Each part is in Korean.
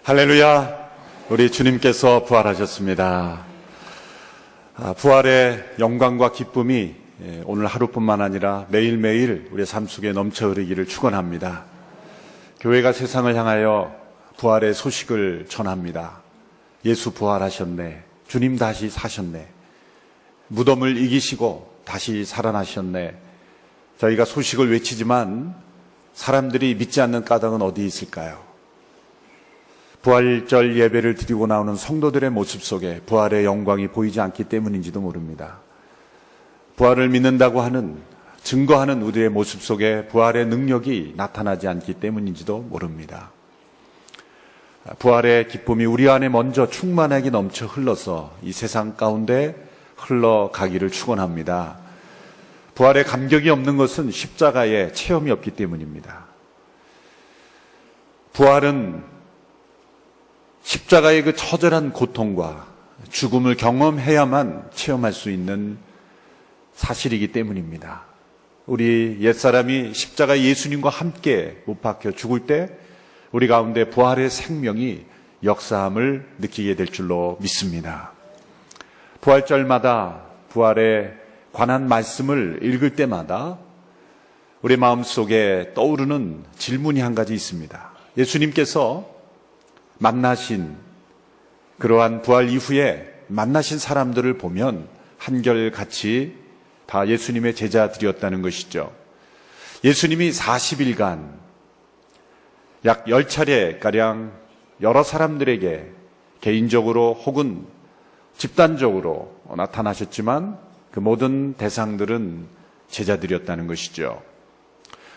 할렐루야. 우리 주님께서 부활하셨습니다. 부활의 영광과 기쁨이 오늘 하루뿐만 아니라 매일매일 우리의 삶 속에 넘쳐 흐르기를 축원합니다. 교회가 세상을 향하여 부활의 소식을 전합니다. 예수 부활하셨네. 주님 다시 사셨네. 무덤을 이기시고 다시 살아나셨네. 저희가 소식을 외치지만 사람들이 믿지 않는 까닭은 어디 있을까요? 부활절 예배를 드리고 나오는 성도들의 모습 속에 부활의 영광이 보이지 않기 때문인지도 모릅니다. 부활을 믿는다고 하는, 증거하는 우리의 모습 속에 부활의 능력이 나타나지 않기 때문인지도 모릅니다. 부활의 기쁨이 우리 안에 먼저 충만하게 넘쳐 흘러서 이 세상 가운데 흘러가기를 축원합니다. 부활의 감격이 없는 것은 십자가의 체험이 없기 때문입니다. 부활은 십자가의 그 처절한 고통과 죽음을 경험해야만 체험할 수 있는 사실이기 때문입니다. 우리 옛사람이 십자가 예수님과 함께 못 박혀 죽을 때 우리 가운데 부활의 생명이 역사함을 느끼게 될 줄로 믿습니다. 부활절마다 부활에 관한 말씀을 읽을 때마다 우리 마음속에 떠오르는 질문이 한 가지 있습니다. 예수님께서 만나신, 그러한 부활 이후에 만나신 사람들을 보면 한결같이 다 예수님의 제자들이었다는 것이죠. 예수님이 40일간 약 10차례가량 여러 사람들에게 개인적으로 혹은 집단적으로 나타나셨지만 그 모든 대상들은 제자들이었다는 것이죠.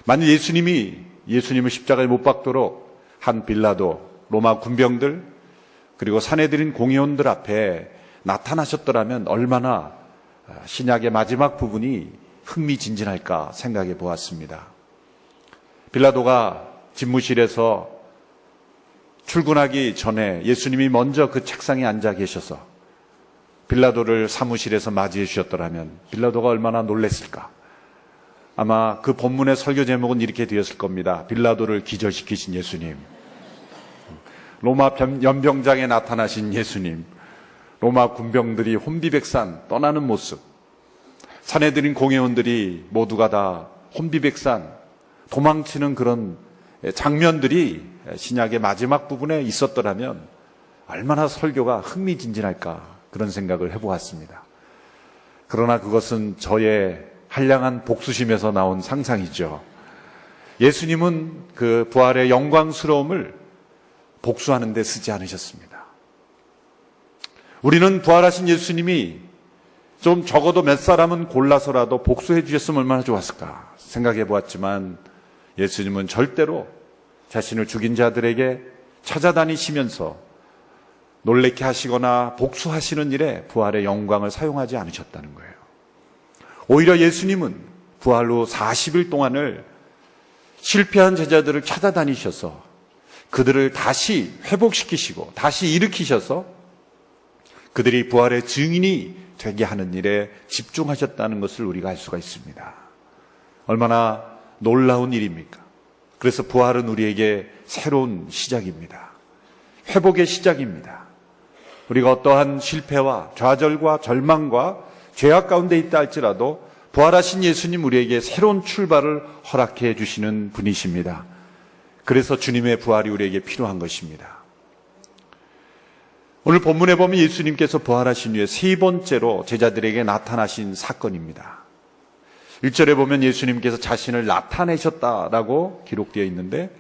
만약 예수님을 십자가에 못 박도록 한 빌라도, 로마 군병들, 그리고 사내들인 공의원들 앞에 나타나셨더라면 얼마나 신약의 마지막 부분이 흥미진진할까 생각해 보았습니다. 빌라도가 집무실에서 출근하기 전에 예수님이 먼저 그 책상에 앉아 계셔서 빌라도를 사무실에서 맞이해 주셨더라면 빌라도가 얼마나 놀랐을까. 아마 그 본문의 설교 제목은 이렇게 되었을 겁니다. 빌라도를 기절시키신 예수님, 로마 연병장에 나타나신 예수님, 로마 군병들이 혼비백산 떠나는 모습, 사내들인 공회원들이 모두가 다 혼비백산 도망치는 그런 장면들이 신약의 마지막 부분에 있었더라면 얼마나 설교가 흥미진진할까, 그런 생각을 해보았습니다. 그러나 그것은 저의 한량한 복수심에서 나온 상상이죠. 예수님은 그 부활의 영광스러움을 복수하는 데 쓰지 않으셨습니다. 우리는 부활하신 예수님이 좀 적어도 몇 사람은 골라서라도 복수해 주셨으면 얼마나 좋았을까 생각해 보았지만 예수님은 절대로 자신을 죽인 자들에게 찾아다니시면서 놀래게 하시거나 복수하시는 일에 부활의 영광을 사용하지 않으셨다는 거예요. 오히려 예수님은 부활 후 40일 동안을 실패한 제자들을 찾아다니셔서 그들을 다시 회복시키시고 다시 일으키셔서 그들이 부활의 증인이 되게 하는 일에 집중하셨다는 것을 우리가 알 수가 있습니다. 얼마나 놀라운 일입니까? 그래서 부활은 우리에게 새로운 시작입니다. 회복의 시작입니다. 우리가 어떠한 실패와 좌절과 절망과 죄악 가운데 있다 할지라도 부활하신 예수님 우리에게 새로운 출발을 허락해 주시는 분이십니다. 그래서 주님의 부활이 우리에게 필요한 것입니다. 오늘 본문에 보면 예수님께서 부활하신 후에 세 번째로 제자들에게 나타나신 사건입니다. 1절에 보면 예수님께서 자신을 나타내셨다라고 기록되어 있는데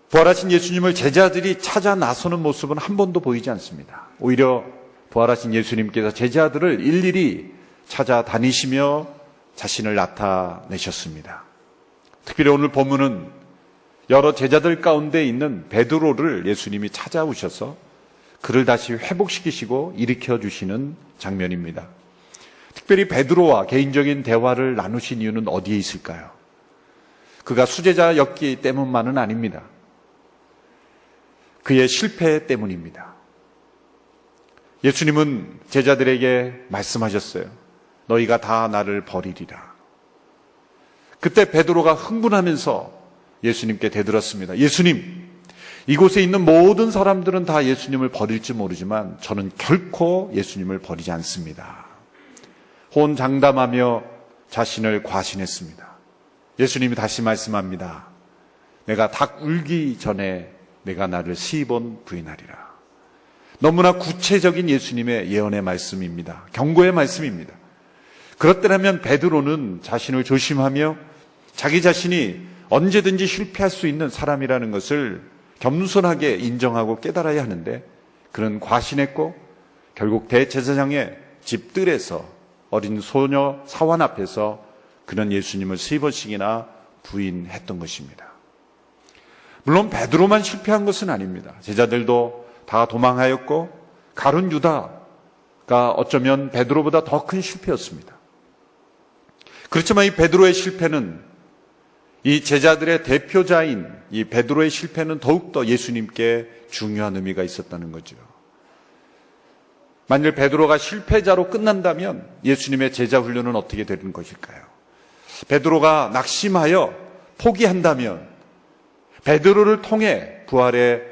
부활하신 예수님을 제자들이 찾아 나서는 모습은 한 번도 보이지 않습니다. 오히려 부활하신 예수님께서 제자들을 일일이 찾아다니시며 자신을 나타내셨습니다. 특별히 오늘 본문은 여러 제자들 가운데 있는 베드로를 예수님이 찾아오셔서 그를 다시 회복시키시고 일으켜 주시는 장면입니다. 특별히 베드로와 개인적인 대화를 나누신 이유는 어디에 있을까요? 그가 수제자였기 때문만은 아닙니다. 그의 실패 때문입니다. 예수님은 제자들에게 말씀하셨어요. 너희가 다 나를 버리리라. 그때 베드로가 흥분하면서 예수님께 대들었습니다. 예수님, 이곳에 있는 모든 사람들은 다 예수님을 버릴지 모르지만 저는 결코 예수님을 버리지 않습니다. 호언장담하며 자신을 과신했습니다. 예수님이 다시 말씀합니다. 내가 닭 울기 전에 내가 나를 3번 부인하리라. 너무나 구체적인 예수님의 예언의 말씀입니다. 경고의 말씀입니다. 그렇더라면 베드로는 자신을 조심하며 자기 자신이 언제든지 실패할 수 있는 사람이라는 것을 겸손하게 인정하고 깨달아야 하는데 그는 과신했고 결국 대제사장의 집들에서 어린 소녀 사환 앞에서 그는 예수님을 3번씩이나 부인했던 것입니다. 물론 베드로만 실패한 것은 아닙니다. 제자들도 다 도망하였고 가룟 유다가 어쩌면 베드로보다 더 큰 실패였습니다. 그렇지만 이 베드로의 실패는 이 제자들의 대표자인 이 베드로의 실패는 더욱더 예수님께 중요한 의미가 있었다는 거죠. 만일 베드로가 실패자로 끝난다면 예수님의 제자 훈련은 어떻게 되는 것일까요? 베드로가 낙심하여 포기한다면 베드로를 통해 부활의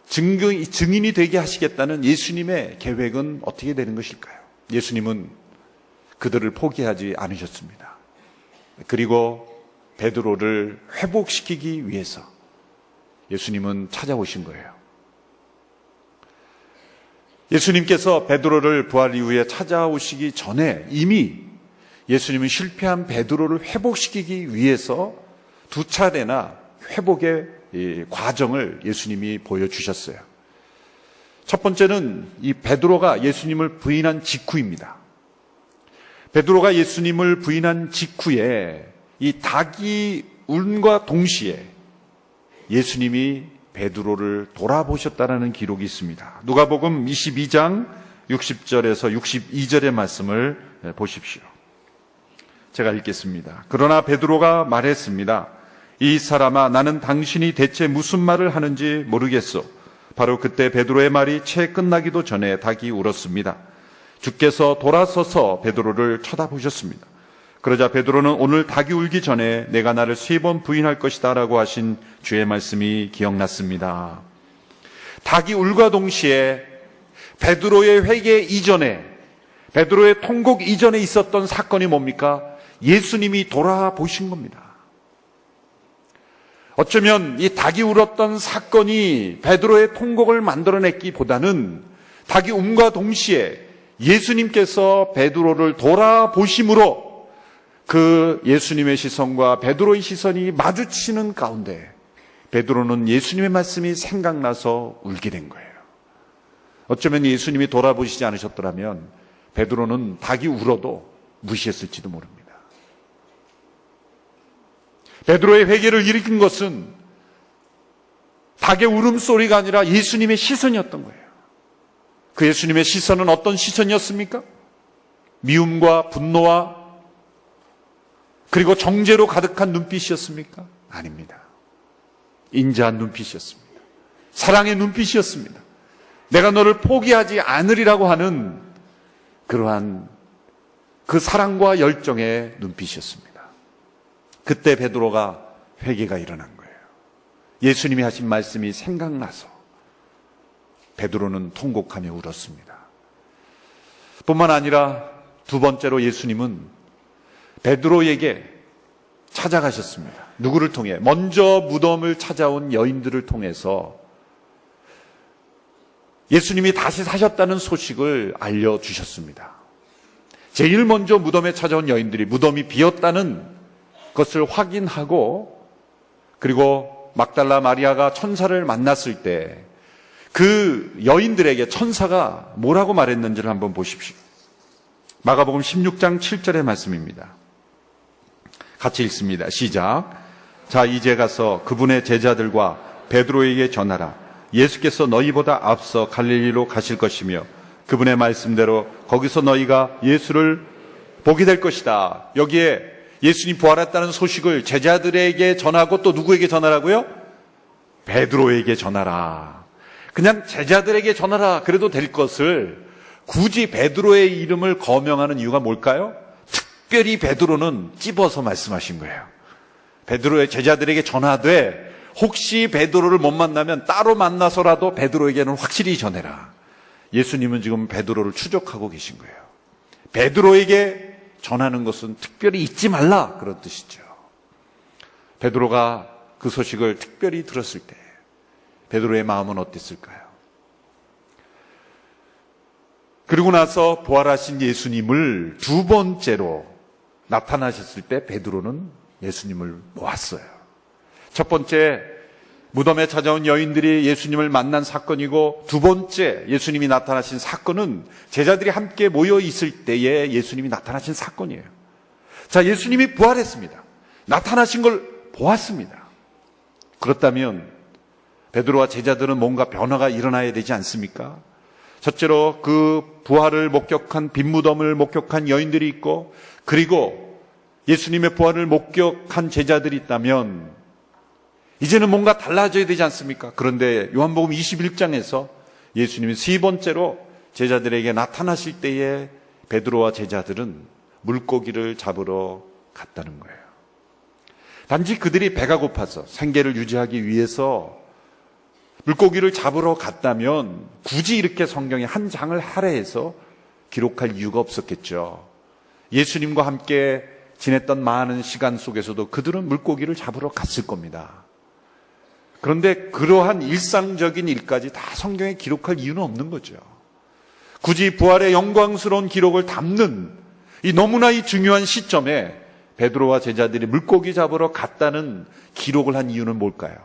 증인이 되게 하시겠다는 예수님의 계획은 어떻게 되는 것일까요? 예수님은 그들을 포기하지 않으셨습니다. 그리고 베드로를 회복시키기 위해서 예수님은 찾아오신 거예요. 예수님께서 베드로를 부활 이후에 찾아오시기 전에 이미 예수님은 실패한 베드로를 회복시키기 위해서 2차례나 회복의 과정을 예수님이 보여주셨어요. 첫 번째는 이 베드로가 예수님을 부인한 직후입니다. 베드로가 예수님을 부인한 직후에 이 닭이 울음과 동시에 예수님이 베드로를 돌아보셨다라는 기록이 있습니다. 누가복음 22장 60절에서 62절의 말씀을 보십시오. 제가 읽겠습니다. 그러나 베드로가 말했습니다. 이 사람아, 나는 당신이 대체 무슨 말을 하는지 모르겠소. 바로 그때 베드로의 말이 채 끝나기도 전에 닭이 울었습니다. 주께서 돌아서서 베드로를 쳐다보셨습니다. 그러자 베드로는 오늘 닭이 울기 전에 내가 나를 3번 부인할 것이다 라고 하신 주의 말씀이 기억났습니다. 닭이 울과 동시에 베드로의 회개 이전에, 베드로의 통곡 이전에 있었던 사건이 뭡니까? 예수님이 돌아보신 겁니다. 어쩌면 이 닭이 울었던 사건이 베드로의 통곡을 만들어냈기보다는 닭이 울과 동시에 예수님께서 베드로를 돌아보심으로 그 예수님의 시선과 베드로의 시선이 마주치는 가운데 베드로는 예수님의 말씀이 생각나서 울게 된 거예요. 어쩌면 예수님이 돌아보시지 않으셨더라면 베드로는 닭이 울어도 무시했을지도 모릅니다. 베드로의 회개를 일으킨 것은 닭의 울음소리가 아니라 예수님의 시선이었던 거예요. 그 예수님의 시선은 어떤 시선이었습니까? 미움과 분노와 그리고 정죄로 가득한 눈빛이었습니까? 아닙니다. 인자한 눈빛이었습니다. 사랑의 눈빛이었습니다. 내가 너를 포기하지 않으리라고 하는 그러한 그 사랑과 열정의 눈빛이었습니다. 그때 베드로가 회개가 일어난 거예요. 예수님이 하신 말씀이 생각나서 베드로는 통곡하며 울었습니다. 뿐만 아니라 두 번째로 예수님은 베드로에게 찾아가셨습니다. 누구를 통해? 먼저 무덤을 찾아온 여인들을 통해서 예수님이 다시 사셨다는 소식을 알려주셨습니다. 제일 먼저 무덤에 찾아온 여인들이 무덤이 비었다는 것을 확인하고 그리고 막달라 마리아가 천사를 만났을 때 그 여인들에게 천사가 뭐라고 말했는지를 한번 보십시오. 마가복음 16장 7절의 말씀입니다. 같이 읽습니다. 시작. 자, 이제 가서 그분의 제자들과 베드로에게 전하라. 예수께서 너희보다 앞서 갈릴리로 가실 것이며 그분의 말씀대로 거기서 너희가 예수를 보게 될 것이다. 여기에 예수님 부활했다는 소식을 제자들에게 전하고 또 누구에게 전하라고요? 베드로에게 전하라. 그냥 제자들에게 전하라 그래도 될 것을 굳이 베드로의 이름을 거명하는 이유가 뭘까요? 특별히 베드로는 찝어서 말씀하신 거예요. 베드로의 제자들에게 전하되 혹시 베드로를 못 만나면 따로 만나서라도 베드로에게는 확실히 전해라. 예수님은 지금 베드로를 추적하고 계신 거예요. 베드로에게 전하는 것은 특별히 잊지 말라, 그런 뜻이죠. 베드로가 그 소식을 특별히 들었을 때 베드로의 마음은 어땠을까요? 그리고 나서 부활하신 예수님을 두 번째로 나타나셨을 때 베드로는 예수님을 보았어요. 첫 번째, 무덤에 찾아온 여인들이 예수님을 만난 사건이고, 두 번째 예수님이 나타나신 사건은 제자들이 함께 모여 있을 때에 예수님이 나타나신 사건이에요. 자, 예수님이 부활했습니다. 나타나신 걸 보았습니다. 그렇다면 베드로와 제자들은 뭔가 변화가 일어나야 되지 않습니까? 첫째로 그 부활을 목격한, 빈 무덤을 목격한 여인들이 있고, 그리고 예수님의 부활을 목격한 제자들이 있다면 이제는 뭔가 달라져야 되지 않습니까? 그런데 요한복음 21장에서 예수님이 세 번째로 제자들에게 나타나실 때에 베드로와 제자들은 물고기를 잡으러 갔다는 거예요. 단지 그들이 배가 고파서 생계를 유지하기 위해서 물고기를 잡으러 갔다면 굳이 이렇게 성경에 한 장을 할애해서 기록할 이유가 없었겠죠. 예수님과 함께 지냈던 많은 시간 속에서도 그들은 물고기를 잡으러 갔을 겁니다. 그런데 그러한 일상적인 일까지 다 성경에 기록할 이유는 없는 거죠. 굳이 부활의 영광스러운 기록을 담는 이 너무나 중요한 시점에 베드로와 제자들이 물고기 잡으러 갔다는 기록을 한 이유는 뭘까요?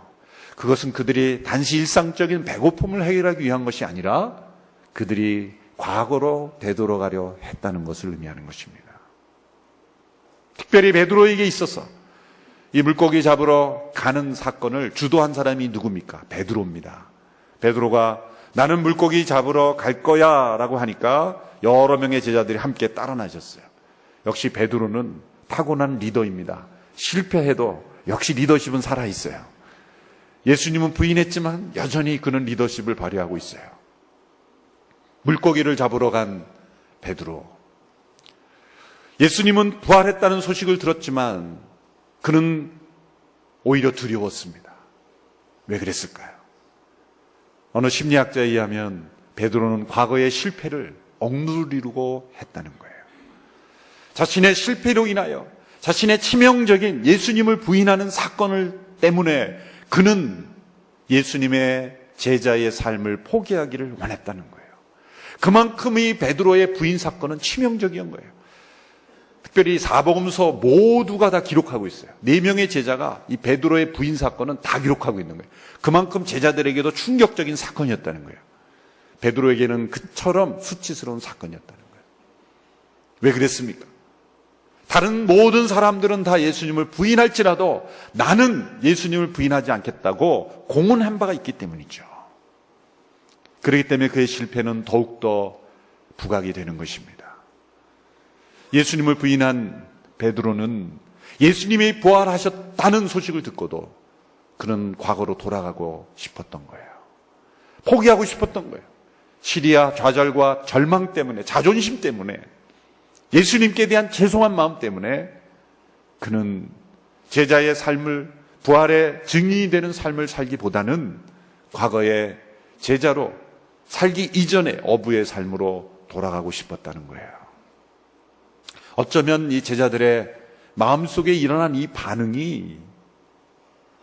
그것은 그들이 단지 일상적인 배고픔을 해결하기 위한 것이 아니라 그들이 과거로 되돌아가려 했다는 것을 의미하는 것입니다. 특별히 베드로에게 있어서 이 물고기 잡으러 가는 사건을 주도한 사람이 누굽니까? 베드로입니다. 베드로가 나는 물고기 잡으러 갈 거야 라고 하니까 여러 명의 제자들이 함께 따라 나셨어요. 역시 베드로는 타고난 리더입니다. 실패해도 역시 리더십은 살아있어요. 예수님은 부인했지만 여전히 그는 리더십을 발휘하고 있어요. 물고기를 잡으러 간 베드로. 예수님은 부활했다는 소식을 들었지만 그는 오히려 두려웠습니다. 왜 그랬을까요? 어느 심리학자에 의하면 베드로는 과거의 실패를 억누르려고 했다는 거예요. 자신의 실패로 인하여 자신의 치명적인 예수님을 부인하는 사건을 때문에 그는 예수님의 제자의 삶을 포기하기를 원했다는 거예요. 그만큼 이 베드로의 부인 사건은 치명적인 거예요. 특별히 사복음서 모두가 다 기록하고 있어요. 4명의 제자가 이 베드로의 부인 사건은 다 기록하고 있는 거예요. 그만큼 제자들에게도 충격적인 사건이었다는 거예요. 베드로에게는 그처럼 수치스러운 사건이었다는 거예요. 왜 그랬습니까? 다른 모든 사람들은 다 예수님을 부인할지라도 나는 예수님을 부인하지 않겠다고 공언한 바가 있기 때문이죠. 그렇기 때문에 그의 실패는 더욱더 부각이 되는 것입니다. 예수님을 부인한 베드로는 예수님이 부활하셨다는 소식을 듣고도 그는 과거로 돌아가고 싶었던 거예요. 포기하고 싶었던 거예요. 시리아 좌절과 절망 때문에, 자존심 때문에, 예수님께 대한 죄송한 마음 때문에 그는 제자의 삶을, 부활의 증인이 되는 삶을 살기보다는 과거의 제자로 살기 이전의 어부의 삶으로 돌아가고 싶었다는 거예요. 어쩌면 이 제자들의 마음속에 일어난 이 반응이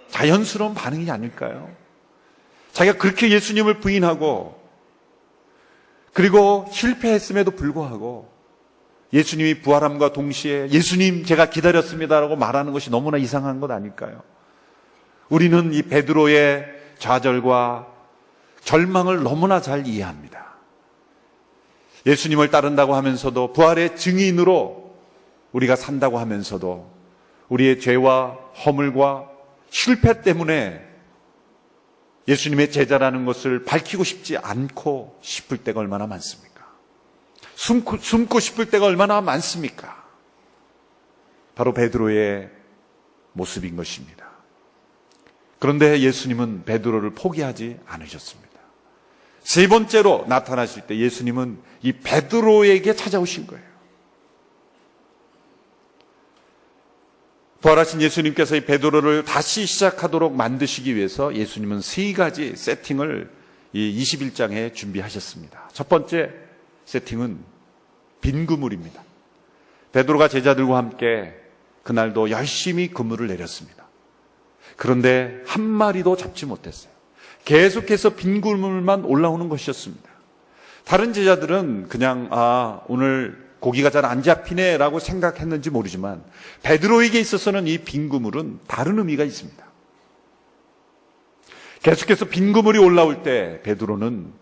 자연스러운 반응이 아닐까요? 자기가 그렇게 예수님을 부인하고 그리고 실패했음에도 불구하고 예수님이 부활함과 동시에 예수님 제가 기다렸습니다라고 말하는 것이 너무나 이상한 것 아닐까요? 우리는 이 베드로의 좌절과 절망을 너무나 잘 이해합니다. 예수님을 따른다고 하면서도 부활의 증인으로 우리가 산다고 하면서도 우리의 죄와 허물과 실패 때문에 예수님의 제자라는 것을 밝히고 싶지 않고 싶을 때가 얼마나 많습니까? 숨고 싶을 때가 얼마나 많습니까? 바로 베드로의 모습인 것입니다. 그런데 예수님은 베드로를 포기하지 않으셨습니다. 세 번째로 나타나실 때 예수님은 이 베드로에게 찾아오신 거예요. 부활하신 예수님께서 이 베드로를 다시 시작하도록 만드시기 위해서 예수님은 세 가지 세팅을 이 21장에 준비하셨습니다. 첫 번째 세팅은 빈 그물입니다. 베드로가 제자들과 함께 그날도 열심히 그물을 내렸습니다. 그런데 한 마리도 잡지 못했어요. 계속해서 빈 그물만 올라오는 것이었습니다. 다른 제자들은 그냥 오늘 고기가 잘 안 잡히네 라고 생각했는지 모르지만 베드로에게 있어서는 이 빈 그물은 다른 의미가 있습니다. 계속해서 빈 그물이 올라올 때 베드로는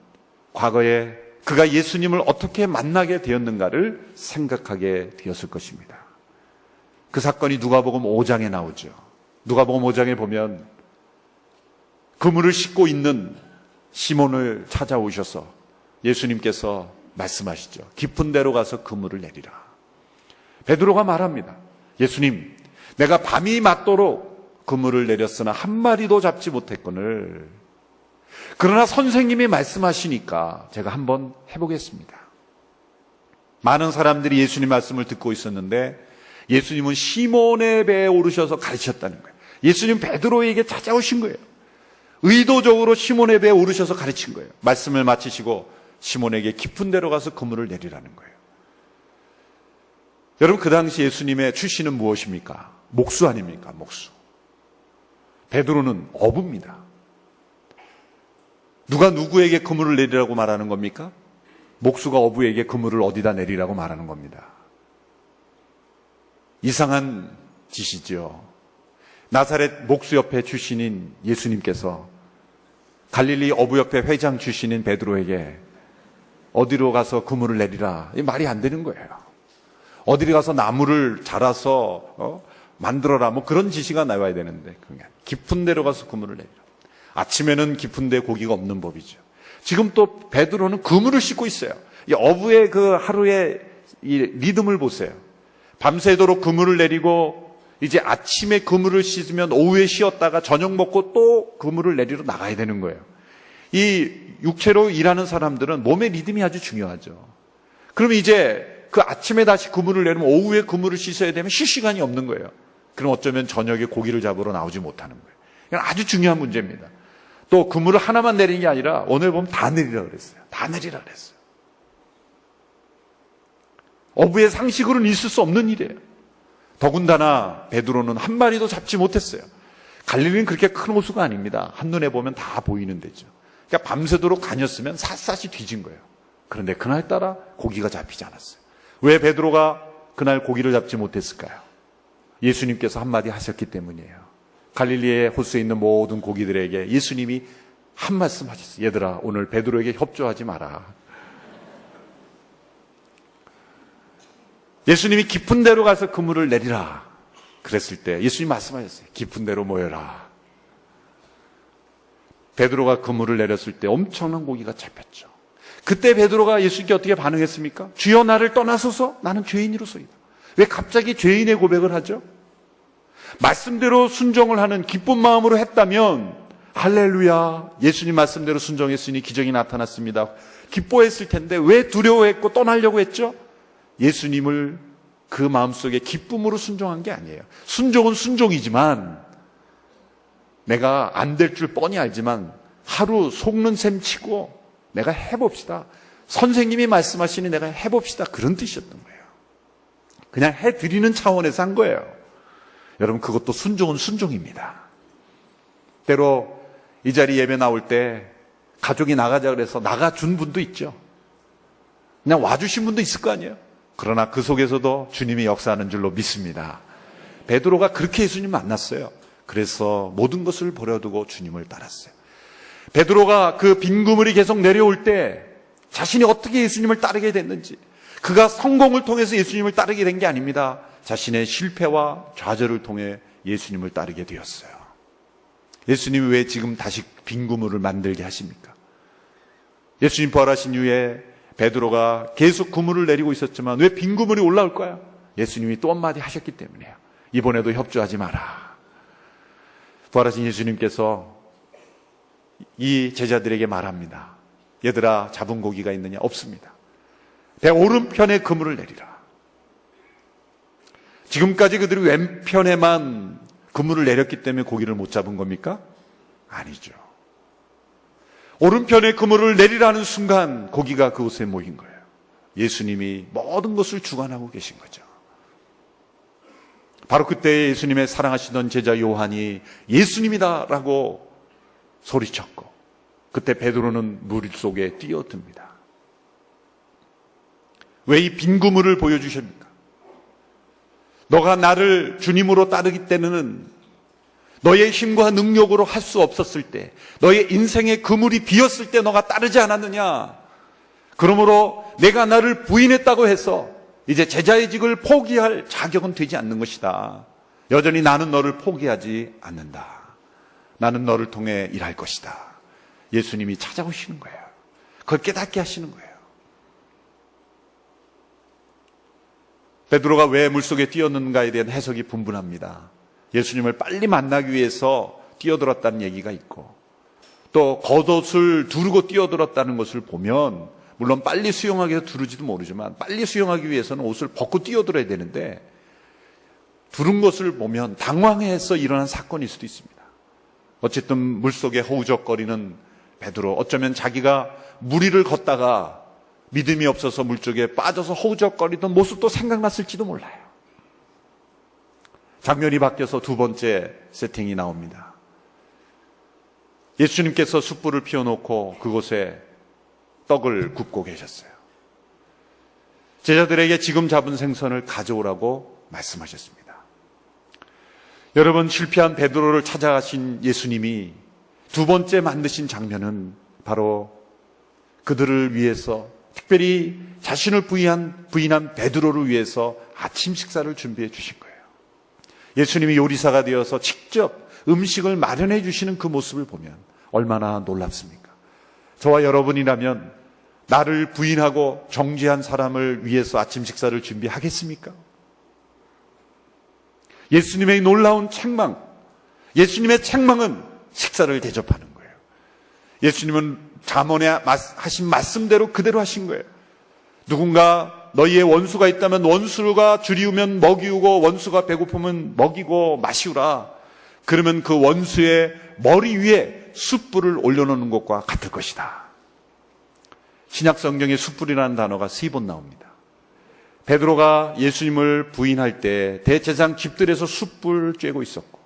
과거에 그가 예수님을 어떻게 만나게 되었는가를 생각하게 되었을 것입니다. 그 사건이 누가복음 5장에 나오죠. 누가복음 5장에 보면 그물을 싣고 있는 시몬을 찾아오셔서 예수님께서 말씀하시죠. 깊은 데로 가서 그물을 내리라. 베드로가 말합니다. 예수님, 내가 밤이 맞도록 그물을 내렸으나 한 마리도 잡지 못했거늘. 그러나 선생님이 말씀하시니까 제가 한번 해보겠습니다. 많은 사람들이 예수님 말씀을 듣고 있었는데 예수님은 시몬의 배에 오르셔서 가르쳤다는 거예요. 예수님 베드로에게 찾아오신 거예요. 의도적으로 시몬의 배에 오르셔서 가르친 거예요. 말씀을 마치시고 시몬에게 깊은 데로 가서 그물을 내리라는 거예요. 여러분, 그 당시 예수님의 출신은 무엇입니까? 목수 아닙니까? 목수. 베드로는 어부입니다. 누가 누구에게 그물을 내리라고 말하는 겁니까? 목수가 어부에게 그물을 어디다 내리라고 말하는 겁니다. 이상한 짓이죠. 나사렛 목수협회 출신인 예수님께서 갈릴리 어부협회 회장 출신인 베드로에게 어디로 가서 그물을 내리라, 이 말이 안 되는 거예요. 어디로 가서 나무를 잘라서 만들어라, 뭐 그런 지시가 나와야 되는데 깊은 데로 가서 그물을 내리라. 아침에는 깊은 데 고기가 없는 법이죠. 지금 또 베드로는 그물을 싣고 있어요. 이 어부의 그 하루의 이 리듬을 보세요. 밤새도록 그물을 내리고 이제 아침에 그물을 씻으면 오후에 쉬었다가 저녁 먹고 또 그물을 내리러 나가야 되는 거예요. 이 육체로 일하는 사람들은 몸의 리듬이 아주 중요하죠. 그럼 이제 그 아침에 다시 그물을 내리면 오후에 그물을 씻어야 되면 쉴 시간이 없는 거예요. 그럼 어쩌면 저녁에 고기를 잡으러 나오지 못하는 거예요. 이건 아주 중요한 문제입니다. 또 그물을 하나만 내리는 게 아니라 오늘 보면 다 내리라 그랬어요. 다 내리라 그랬어요. 어부의 상식으로는 있을 수 없는 일이에요. 더군다나 베드로는 한 마리도 잡지 못했어요. 갈릴리는 그렇게 큰 호수가 아닙니다. 한눈에 보면 다 보이는 데죠. 그러니까 밤새도록 다녔으면 샅샅이 뒤진 거예요. 그런데 그날따라 고기가 잡히지 않았어요. 왜 베드로가 그날 고기를 잡지 못했을까요? 예수님께서 한마디 하셨기 때문이에요. 갈릴리의 호수에 있는 모든 고기들에게 예수님이 한 말씀 하셨어요. 얘들아, 오늘 베드로에게 협조하지 마라. 예수님이 깊은 데로 가서 그물을 내리라 그랬을 때 예수님 말씀하셨어요. 깊은 데로 모여라. 베드로가 그물을 내렸을 때 엄청난 고기가 잡혔죠. 그때 베드로가 예수님께 어떻게 반응했습니까? 주여, 나를 떠나소서, 나는 죄인이로소이다. 왜 갑자기 죄인의 고백을 하죠? 말씀대로 순종을 하는 기쁜 마음으로 했다면 할렐루야, 예수님 말씀대로 순종했으니 기적이 나타났습니다, 기뻐했을 텐데 왜 두려워했고 떠나려고 했죠? 예수님을 그 마음속에 기쁨으로 순종한 게 아니에요. 순종은 순종이지만 내가 안 될 줄 뻔히 알지만 하루 속는 셈 치고 내가 해봅시다, 선생님이 말씀하시니 내가 해봅시다, 그런 뜻이었던 거예요. 그냥 해드리는 차원에서 한 거예요. 여러분, 그것도 순종은 순종입니다. 때로 이 자리 예배 나올 때 가족이 나가자 그래서 나가준 분도 있죠. 그냥 와주신 분도 있을 거 아니에요. 그러나 그 속에서도 주님이 역사하는 줄로 믿습니다. 베드로가 그렇게 예수님 만났어요. 그래서 모든 것을 버려두고 주님을 따랐어요. 베드로가 그 빈 그물이 계속 내려올 때 자신이 어떻게 예수님을 따르게 됐는지, 그가 성공을 통해서 예수님을 따르게 된 게 아닙니다. 자신의 실패와 좌절을 통해 예수님을 따르게 되었어요. 예수님이 왜 지금 다시 빈 그물을 만들게 하십니까? 예수님 부활하신 이후에 베드로가 계속 그물을 내리고 있었지만 왜 빈 그물이 올라올 거야? 예수님이 또 한마디 하셨기 때문이에요. 이번에도 협조하지 마라. 부활하신 예수님께서 이 제자들에게 말합니다. 얘들아, 잡은 고기가 있느냐? 없습니다. 배 오른편에 그물을 내리라. 지금까지 그들이 왼편에만 그물을 내렸기 때문에 고기를 못 잡은 겁니까? 아니죠. 오른편에 그물을 내리라는 순간 고기가 그곳에 모인 거예요. 예수님이 모든 것을 주관하고 계신 거죠. 바로 그때 예수님의 사랑하시던 제자 요한이 예수님이다라고 소리쳤고, 그때 베드로는 물 속에 뛰어듭니다. 왜 이 빈 그물을 보여주십니까? 너가 나를 주님으로 따르기 때는 너의 힘과 능력으로 할 수 없었을 때, 너의 인생의 그물이 비었을 때 너가 따르지 않았느냐? 그러므로 내가 나를 부인했다고 해서 이제 제자의 직을 포기할 자격은 되지 않는 것이다. 여전히 나는 너를 포기하지 않는다. 나는 너를 통해 일할 것이다. 예수님이 찾아오시는 거예요. 그걸 깨닫게 하시는 거예요. 베드로가 왜 물속에 뛰었는가에 대한 해석이 분분합니다. 예수님을 빨리 만나기 위해서 뛰어들었다는 얘기가 있고, 또 겉옷을 두르고 뛰어들었다는 것을 보면, 물론 빨리 수영하기 위해서 두르지도 모르지만 빨리 수영하기 위해서는 옷을 벗고 뛰어들어야 되는데, 두른 것을 보면 당황해서 일어난 사건일 수도 있습니다. 어쨌든 물속에 허우적거리는 베드로, 어쩌면 자기가 무리를 걷다가 믿음이 없어서 물속에 빠져서 허우적거리던 모습도 생각났을지도 몰라요. 장면이 바뀌어서 두 번째 세팅이 나옵니다. 예수님께서 숯불을 피워놓고 그곳에 떡을 굽고 계셨어요. 제자들에게 지금 잡은 생선을 가져오라고 말씀하셨습니다. 여러분, 실패한 베드로를 찾아가신 예수님이 두 번째 만드신 장면은 바로 그들을 위해서, 특별히 자신을 부인한 베드로를 위해서 아침 식사를 준비해 주신 거예요. 예수님이 요리사가 되어서 직접 음식을 마련해 주시는 그 모습을 보면 얼마나 놀랍습니까? 저와 여러분이라면 나를 부인하고 정죄한 사람을 위해서 아침 식사를 준비하겠습니까? 예수님의 놀라운 책망, 예수님의 책망은 식사를 대접하는 거예요. 예수님은 잠언에 하신 말씀대로 그대로 하신 거예요. 누군가 너희의 원수가 있다면 원수가 줄이우면 먹이우고 원수가 배고프면 먹이고 마시우라. 그러면 그 원수의 머리 위에 숯불을 올려놓는 것과 같을 것이다. 신약 성경에 숯불이라는 단어가 3번 나옵니다. 베드로가 예수님을 부인할 때 대제사장 집들에서 숯불을 쬐고 있었고,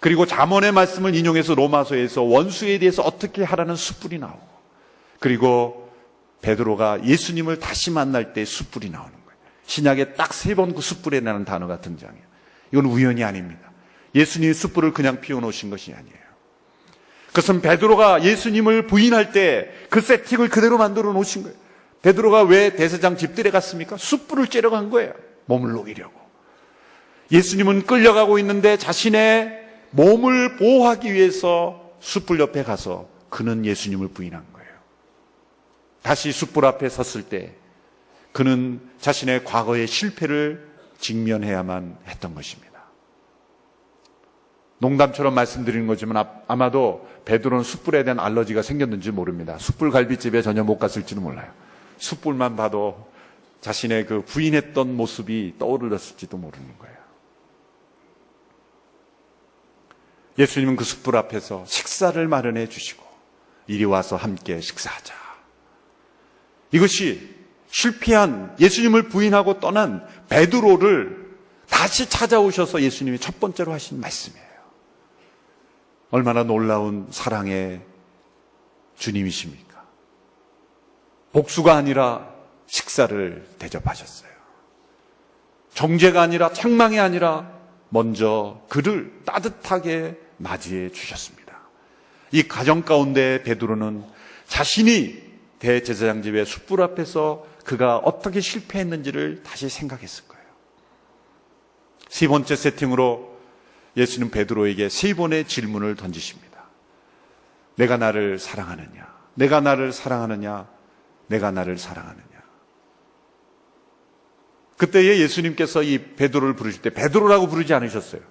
그리고 잠언의 말씀을 인용해서 로마서에서 원수에 대해서 어떻게 하라는 숯불이 나오고, 그리고 베드로가 예수님을 다시 만날 때 숯불이 나오는 거예요. 신약에 딱 3번 그 숯불이라는 단어가 등장해요. 이건 우연이 아닙니다. 예수님이 숯불을 그냥 피워놓으신 것이 아니에요. 그것은 베드로가 예수님을 부인할 때 그 세팅을 그대로 만들어 놓으신 거예요. 베드로가 왜 대제사장 집들에 갔습니까? 숯불을 쬐러 간 거예요. 몸을 녹이려고. 예수님은 끌려가고 있는데 자신의 몸을 보호하기 위해서 숯불 옆에 가서 그는 예수님을 부인한 거예요. 다시 숯불 앞에 섰을 때 그는 자신의 과거의 실패를 직면해야만 했던 것입니다. 농담처럼 말씀드리는 거지만 아마도 베드로는 숯불에 대한 알러지가 생겼는지 모릅니다. 숯불 갈비집에 전혀 못 갔을지도 몰라요. 숯불만 봐도 자신의 그 부인했던 모습이 떠오르었을지도 모르는 거예요. 예수님은 그 숯불 앞에서 식사를 마련해 주시고 이리 와서 함께 식사하자. 이것이 실패한 예수님을 부인하고 떠난 베드로를 다시 찾아오셔서 예수님이 첫 번째로 하신 말씀이에요. 얼마나 놀라운 사랑의 주님이십니까? 복수가 아니라 식사를 대접하셨어요. 정죄가 아니라 책망이 아니라 먼저 그를 따뜻하게 맞이해 주셨습니다. 이 가정 가운데 베드로는 자신이 대제사장 집의 숯불 앞에서 그가 어떻게 실패했는지를 다시 생각했을 거예요. 세 번째 세팅으로 예수는 베드로에게 3번의 질문을 던지십니다. 내가 나를 사랑하느냐? 내가 나를 사랑하느냐? 내가 나를 사랑하느냐? 그때에 예수님께서 이 베드로를 부르실 때 베드로라고 부르지 않으셨어요.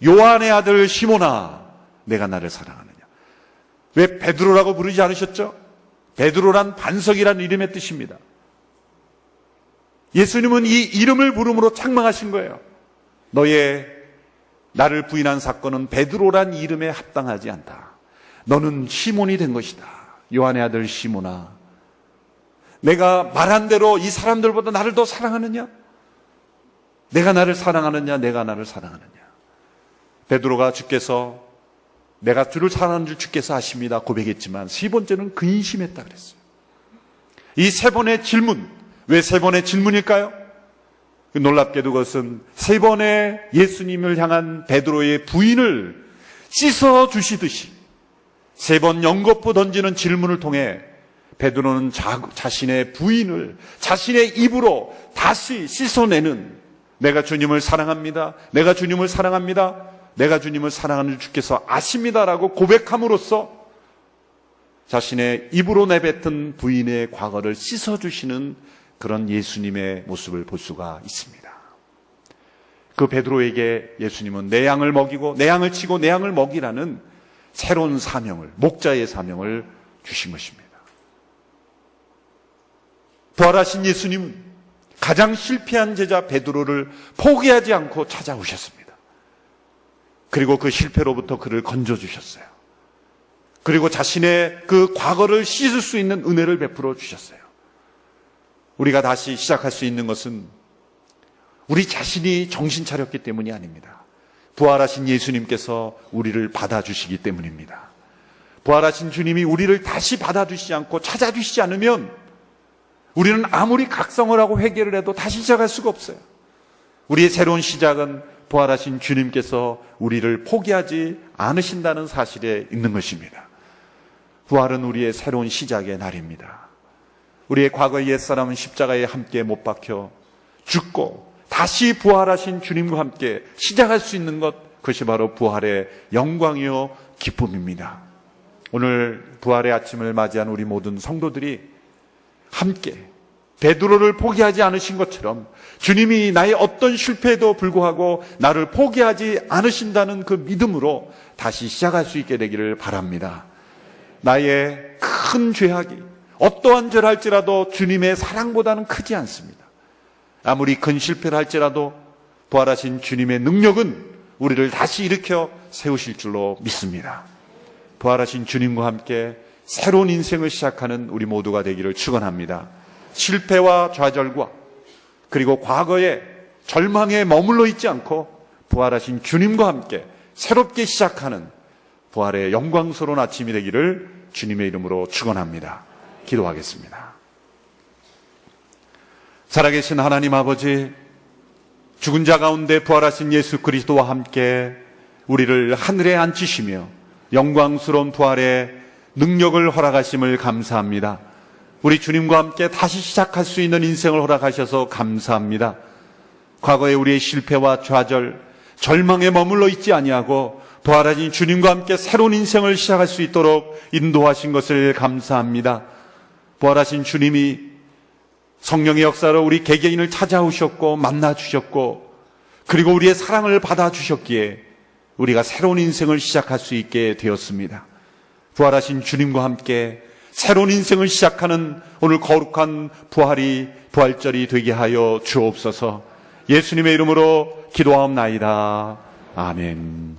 요한의 아들 시몬아, 내가 나를 사랑하느냐? 왜 베드로라고 부르지 않으셨죠? 베드로란 반석이란 이름의 뜻입니다. 예수님은 이 이름을 부름으로 책망하신 거예요. 너의 나를 부인한 사건은 베드로란 이름에 합당하지 않다. 너는 시몬이 된 것이다. 요한의 아들 시몬아, 내가 말한 대로 이 사람들보다 나를 더 사랑하느냐? 내가 나를 사랑하느냐? 내가 나를 사랑하느냐? 베드로가 주께서 내가 주를 사랑하는 줄 주께서 아십니다 고백했지만 세 번째는 근심했다 그랬어요. 이 세 번의 질문, 왜 세 번의 질문일까요? 놀랍게도 그것은 세 번의 예수님을 향한 베드로의 부인을 씻어 주시듯이 세 번 연거푸 던지는 질문을 통해 베드로는 자신의 부인을 자신의 입으로 다시 씻어내는, 내가 주님을 사랑합니다, 내가 주님을 사랑합니다, 내가 주님을 사랑하는 주께서 아십니다라고 고백함으로써 자신의 입으로 내뱉은 부인의 과거를 씻어주시는 그런 예수님의 모습을 볼 수가 있습니다. 그 베드로에게 예수님은 내 양을 먹이고 내 양을 치고 내 양을 먹이라는 새로운 사명을, 목자의 사명을 주신 것입니다. 부활하신 예수님은 가장 실패한 제자 베드로를 포기하지 않고 찾아오셨습니다. 그리고 그 실패로부터 그를 건져주셨어요. 그리고 자신의 그 과거를 씻을 수 있는 은혜를 베풀어 주셨어요. 우리가 다시 시작할 수 있는 것은 우리 자신이 정신 차렸기 때문이 아닙니다. 부활하신 예수님께서 우리를 받아주시기 때문입니다. 부활하신 주님이 우리를 다시 받아주시지 않고 찾아주시지 않으면 우리는 아무리 각성을 하고 회개를 해도 다시 시작할 수가 없어요. 우리의 새로운 시작은 부활하신 주님께서 우리를 포기하지 않으신다는 사실에 있는 것입니다. 부활은 우리의 새로운 시작의 날입니다. 우리의 과거의 옛사람은 십자가에 함께 못 박혀 죽고 다시 부활하신 주님과 함께 시작할 수 있는 것, 그것이 바로 부활의 영광이요 기쁨입니다. 오늘 부활의 아침을 맞이한 우리 모든 성도들이 함께 베드로를 포기하지 않으신 것처럼 주님이 나의 어떤 실패에도 불구하고 나를 포기하지 않으신다는 그 믿음으로 다시 시작할 수 있게 되기를 바랍니다. 나의 큰 죄악이 어떠한 죄를 할지라도 주님의 사랑보다는 크지 않습니다. 아무리 큰 실패를 할지라도 부활하신 주님의 능력은 우리를 다시 일으켜 세우실 줄로 믿습니다. 부활하신 주님과 함께 새로운 인생을 시작하는 우리 모두가 되기를 축원합니다. 실패와 좌절과 그리고 과거의 절망에 머물러 있지 않고 부활하신 주님과 함께 새롭게 시작하는 부활의 영광스러운 아침이 되기를 주님의 이름으로 축원합니다. 기도하겠습니다. 살아계신 하나님 아버지, 죽은 자 가운데 부활하신 예수 그리스도와 함께 우리를 하늘에 앉히시며 영광스러운 부활의 능력을 허락하심을 감사합니다. 우리 주님과 함께 다시 시작할 수 있는 인생을 허락하셔서 감사합니다. 과거의 우리의 실패와 좌절, 절망에 머물러 있지 아니하고 부활하신 주님과 함께 새로운 인생을 시작할 수 있도록 인도하신 것을 감사합니다. 부활하신 주님이 성령의 역사로 우리 개개인을 찾아오셨고 만나주셨고 그리고 우리의 사랑을 받아주셨기에 우리가 새로운 인생을 시작할 수 있게 되었습니다. 부활하신 주님과 함께 새로운 인생을 시작하는 오늘 거룩한 부활절이 되게 하여 주옵소서. 예수님의 이름으로 기도하옵나이다. 아멘.